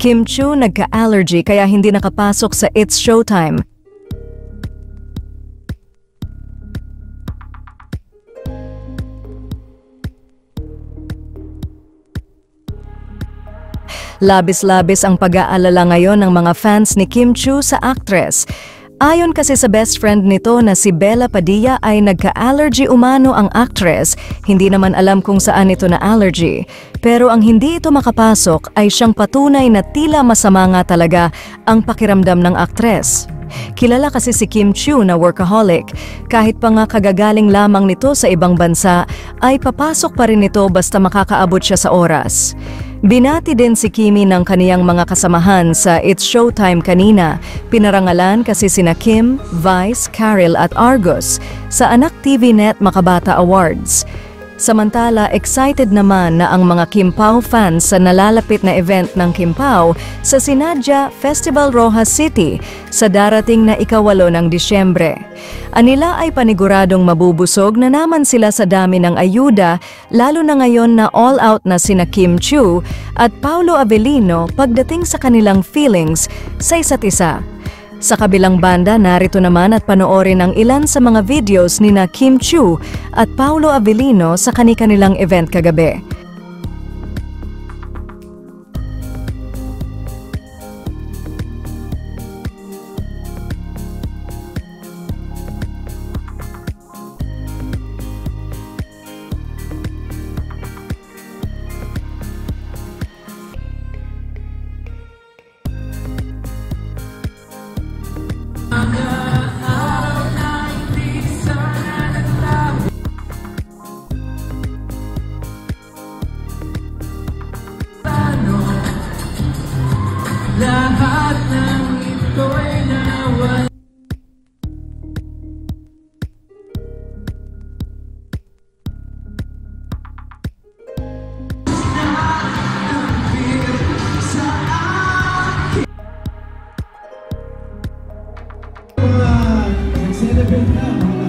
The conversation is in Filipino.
Kim Chiu nagka-allergy kaya hindi nakapasok sa It's Showtime. Labis-labis ang pag-aalala ngayon ng mga fans ni Kim Chiu sa actress. Ayon kasi sa best friend nito na si Bella Padilla ay nagka-allergy umano ang actress. Hindi naman alam kung saan ito na allergy. Pero ang hindi ito makapasok ay siyang patunay na tila masama nga talaga ang pakiramdam ng actress. Kilala kasi si Kim Chiu na workaholic. Kahit pa nga kagagaling lamang nito sa ibang bansa, ay papasok pa rin ito basta makakaabot siya sa oras. Binati din si Kimi ng kaniyang mga kasamahan sa It's Showtime kanina. Pinarangalan kasi sina Kim, Vice, Karil at Argos sa Anak TV Net Makabata Awards. Samantala, excited naman na ang mga Kim Pao fans sa nalalapit na event ng Kim Pao sa Sinadya Festival Rojas City sa darating na ika-8 ng Disyembre. Anila ay paniguradong mabubusog na naman sila sa dami ng ayuda, lalo na ngayon na all out na sina Kim Chiu at Paulo Avellino pagdating sa kanilang feelings sa isa't isa. Sa kabilang banda, narito naman at panoorin ang ilan sa mga videos ni na Kim Chiu at Paulo Avellino sa kani-kanilang event kagabi. Lahat ng ito'y nawala. Celebrate now.